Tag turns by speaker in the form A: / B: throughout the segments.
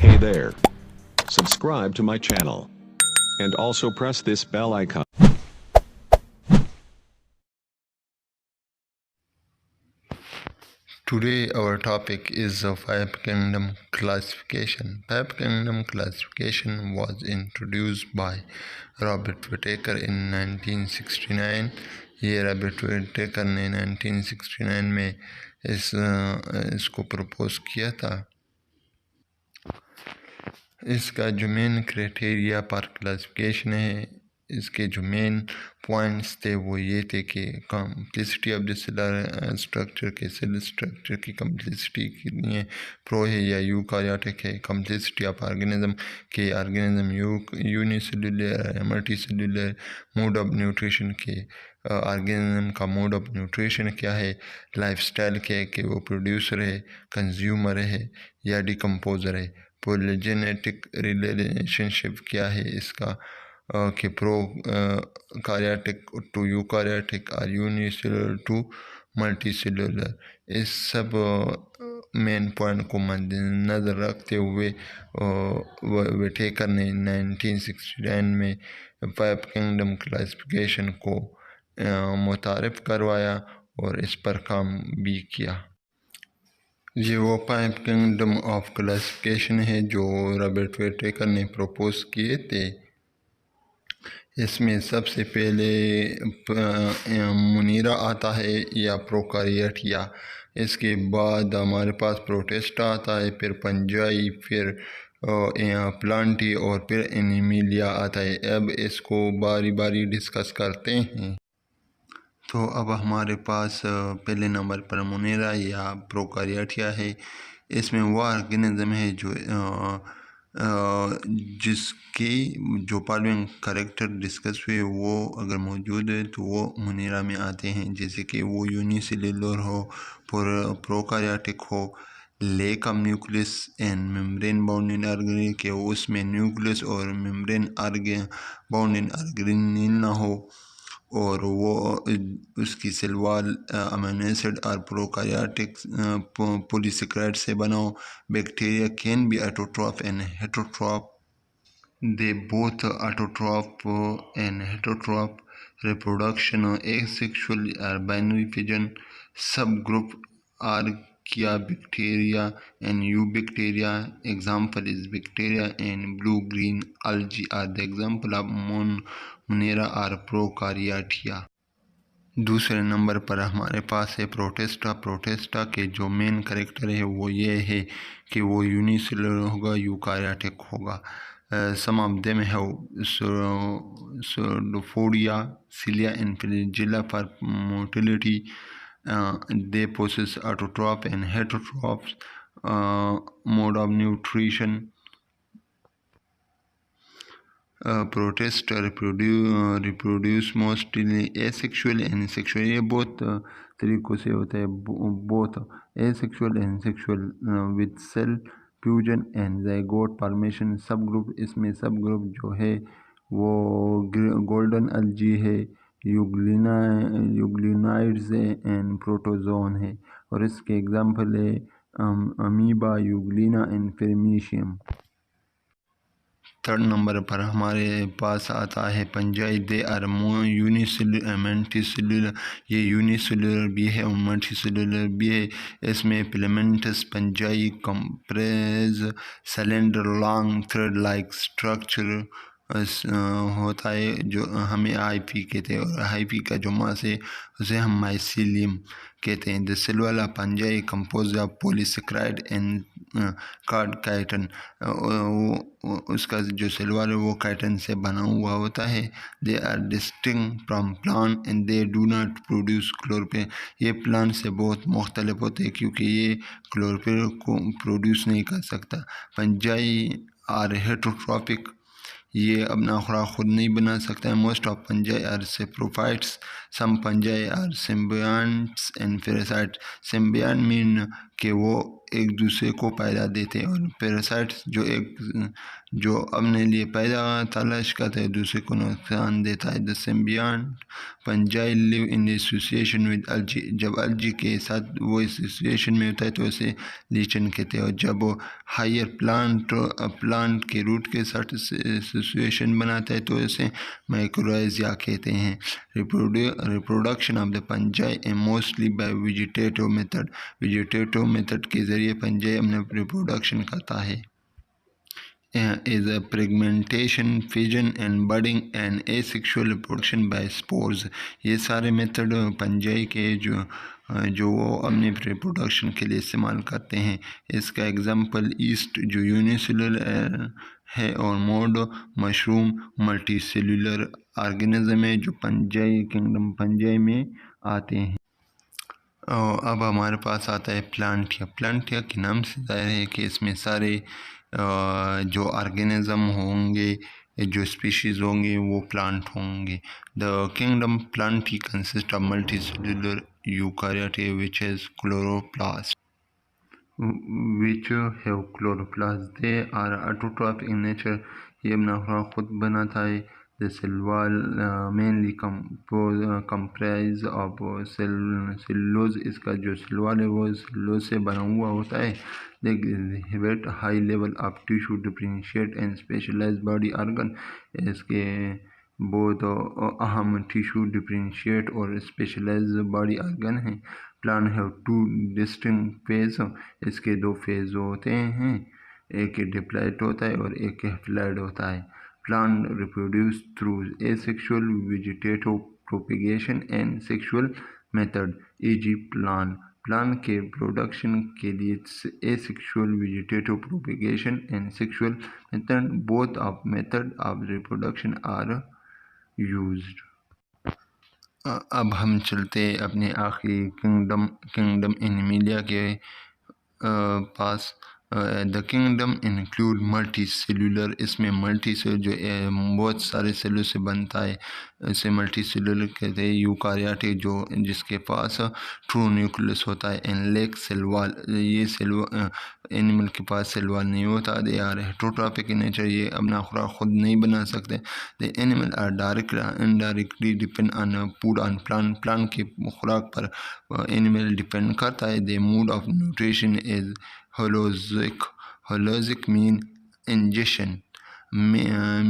A: Hey there. Subscribe to my channel. And also press this bell icon.
B: Today our topic is the Five Kingdom classification. Five Kingdom classification was introduced by Robert Whittaker in 1969. یہ Robert وٹیکر نے 1969 میں اس کو propose کیا تھا. اس کا جو مین criteria پر classification ہے، اس کے جو مین پوائنٹس تھے وہ یہ تھے کہ complexity of the cellular structure کے سیل اسٹرکچر کی کمپلیسٹی کتنی ہے، پرو ہے یا یوکاریوٹک ہے. کمپلیسٹی آف آرگینزم کہ organism unicellular multicellular. Mode of nutrition کے آرگینزم کا موڈ آف نیوٹریشن کیا ہے. لائف سٹائل کیا ہے کہ وہ پروڈیوسر ہے، کنزیومر ہے یا ڈیکمپوزر ہے. پولیجینیٹک ریلیشن شپ کیا ہے اس کا کہ پرو کاریاٹک ٹو یوکاریاٹک اور unicellular to multicellular. اس سب مین پوائنٹ کو مد نظر رکھتے ہوئے وٹیکر نے 1969 میں فائیو کنگڈم کلاسیفیکیشن کو متعارف کروایا اور اس پر کام بھی کیا. یہ وہ فائیو کنگڈم آف کلاسیفیکیشن ہے جو رابرٹ وٹیکر نے پروپوز کیے تھے. اس میں سب سے پہلے منیرا آتا ہے یا پروکاریاٹیا. اس کے بعد ہمارے پاس پروٹسٹا آتا ہے، پھر پنجائی، پھر پلانٹی اور پھر اینیمیلیا آتا ہے. اب اس کو باری باری ڈسکس کرتے ہیں. تو اب ہمارے پاس پہلے نمبر پر منیرا یا پروکاریاٹیا ہے. اس میں وہ آرگینزم ہے جس کی جو فالوئنگ کریکٹر ڈسکس ہوئے وہ اگر موجود ہے تو وہ منیرا میں آتے ہیں، جیسے کہ وہ یونی سیلولر ہو، پروکاریاٹک ہو، lack of nucleus and membrane bounding organelle کہ اس میں نیوکلس اور ممبرین باؤنڈنگ آرگنیل نہ ہو، اور وہ اس کی سیل وال امینو ایسڈ اور پروکاریاٹک پولیسیکرائڈ سے بنا ہو. Bacteria can be autotroph and heterotroph. They both autotroph and heterotroph. Reproduction asexual or binary fission. Subgroup Archaebacteria and Eubacteria. Example is bacteria and blue-green algae are the example of Monera or Prokaryotia. دوسرے number پر ہمارے پاس ہے پروٹسٹا. پروٹسٹا کے جو مین character ہے وہ یہ ہے کہ وہ یونی سیلولر ہوگا، یوکاریاٹک ہوگا. Some of them have pseudopodia, cilia and flagella for motility. They possess autotroph and heterotroph mode of nutrition. Protista reproduce mostly asexual and sexual. یہ بہت طریقوں سے ہوتا ہے، both asexual and sexual with cell fusion and zygote formation. Subgroup اس میں سب group جو ہے وہ گولڈن الجی ہے، یوگلینائڈز اینڈ پروٹوزون ہے، اور اس کے ایگزامپل ہے amoeba, euglena and paramecium. Third number پر ہمارے پاس آتا ہے fungi. They are unicellular multicellular. یہ یونی سیلولر بھی ہے اور ملٹی سیلولر بھی ہے. اس میں filaments fungi comprise slender long thread like structure ہوتا ہے جو ہمیں ہائفی کہتے ہیں، اور ہائفی کا جو ماس ہے اسے ہم مائسیلیم کہتے ہیں. دا سیل والا پنجائی کمپوز آف پولیسیکرائڈ اینڈ کارڈ کائٹن. اس کا جو سیل وال ہے وہ کائٹن سے بنا ہوا ہوتا ہے. They are distinct from plant and they do not produce chlorophyll. یہ پلانٹ سے بہت مختلف ہوتے ہیں کیونکہ یہ کلوروفل کو پروڈیوس نہیں کر سکتا. Fungi are heterotrophic. یہ اپنا خوراک خود نہیں بنا سکتا ہے. Most of fungi are saprophytes. Some fungi are symbionts and parasites. Symbiont mean کہ وہ ایک دوسرے کو پیدا دیتے ہیں، اور پیراسائٹس جو اپنے لیے پیدا تلاش کرتا ہے دوسرے کو نقصان دیتا ہے۔ The symbiont fungi live in association with algae. جب الجی کے ساتھ وہ ایسوسیشن میں ہوتا ہے تو اسے لیچن کہتے ہیں، اور جب وہ ہائر پلانٹ کے روٹ کے ساتھ ایسوسیشن بناتا ہے تو اسے مائکروزیا کہتے ہیں۔ Reproduction of the fungi is mostly by vegetative method. Vegetative method کے ذریعے فنجائی اپنا ریپروڈکشن کرتا ہے۔ is a fragmentation, fission and budding and asexual reproduction by spores. یہ سارے میتھڈ فنجائی کے جو وہ اپنے ریپروڈکشن کے لیے استعمال کرتے ہیں۔ اس کا ایگزامپل ایسٹ جو یونیسیلولر ہے، اور mould mushroom multicellular organism ہے جو کنگڈم فنجائی میں آتے ہیں۔ اب ہمارے پاس آتا ہے پلانٹیا۔ پلانٹیا کے نام سے ظاہر ہے کہ اس میں سارے جو آرگینزم ہوں گے، جو اسپیشیز ہوں گے وہ پلانٹ ہوں گے۔ The kingdom Plantae consists of multicellular eukaryote which have chloroplasts. They are autotrophic in nature. یہ اپنا خوراک خود بناتا ہے۔ The cell wall mainly comprise of cellulose. اس کا جو سیل وال ہے وہ سیلولوز سے بنا ہوا ہوتا ہے۔ They exhibit high level of tissue differentiate and specialized body organ. اس کے بہت اہم ٹیشو ڈفرینشیٹ اور اسپیشلائز باڈی آرگن ہیں۔ Plant have two distinct phase. اس کے دو فیز ہوتے ہیں، ایک ڈپلائٹ ہوتا ہے اور ایک ہیپلائڈ ہوتا ہے۔ Plant reproduce through asexual vegetative propagation and sexual method. e.g. Plant کے پروڈکشن کے لیے asexual vegetative propagation and sexual method. Both of method of reproduction are used. اب ہم چلتے اپنے آخری کنگڈم انیملیا کے پاس۔ The kingdom include multicellular. اس میں ملٹی سیلولر جو بہت سارے سیلوں سے بنتا ہے، اسے ملٹی سیلولر کہتے ہیں۔ یوکاریاٹک جس کے پاس ٹرو نیوکلس ہوتا ہے، اینڈ لیک سیل وال. یہ اینیمل کے پاس سیل وال نہیں ہوتا۔ They are heterotrophic in nature. یہ اپنا خوراک خود نہیں بنا سکتے۔ The animal are indirectly depend on food on plant. Plant کی خوراک پر اینیمل ڈیپینڈ کرتا ہے۔ The mode of nutrition is holozoic. Holozoic mean ingestion.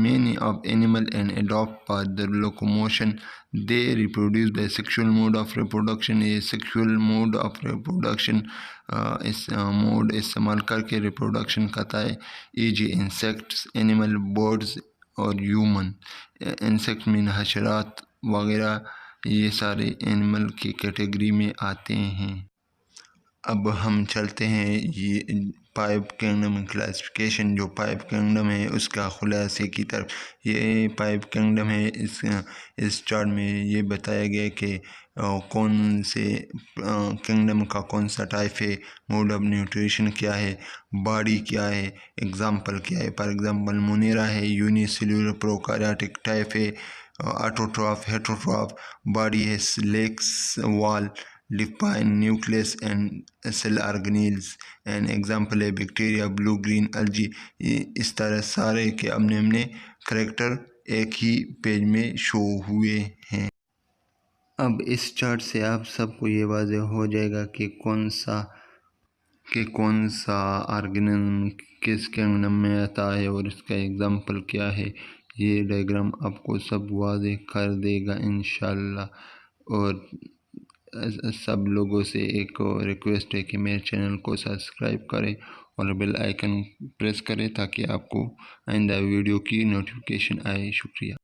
B: Many of animals and adopt for their locomotion. They reproduce by sexual mode of reproduction. یہ sexual mode of reproduction اس mode استعمال کر کے reproduction کرتا ہے۔ e.g. insects, animal, birds اور human. insect مین حشرات وغیرہ، یہ سارے اینیمل کی کیٹیگری میں آتے ہیں۔ اب ہم چلتے ہیں یہ پائپ کنگڈم کلاسیفیکیشن. جو پائپ کنگڈم ہے اس کا خلاصے کی طرف. یہ پائپ کنگڈم ہے. اس چارٹ میں یہ بتایا گیا کہ کون سے کنگڈم کا کون سا ٹائپ ہے، موڈ آف نیوٹریشن کیا ہے، باڈی کیا ہے، ایگزامپل کیا ہے۔ فار ایگزامپل مونیرا ہے، یونی سیلولر پروکاریوٹک ٹائپ ہے، آٹوٹراف ہیٹروٹراف، باڈی ہے lacks wall, define nucleus and cell organelles, and example ہے بیکٹیریا، بلو گرین الجی۔ اس طرح سارے کے اپنے کریکٹر ایک ہی پیج میں شو ہوئے ہیں۔ اب اس چارٹ سے آپ سب کو یہ واضح ہو جائے گا کہ کون سا آرگنزم کس کنگڈم میں آتا ہے اور اس کا ایگزامپل کیا ہے۔ یہ ڈائیگرام آپ کو سب واضح کر دے گا انشاءاللہ۔ اور سب لوگوں سے ایک ریکویسٹ ہے کہ میرے چینل کو سبسکرائب کریں اور بیل آئیکن پریس کریں تاکہ آپ کو آئندہ ویڈیو کی نوٹیفیکیشن آئے۔ شکریہ۔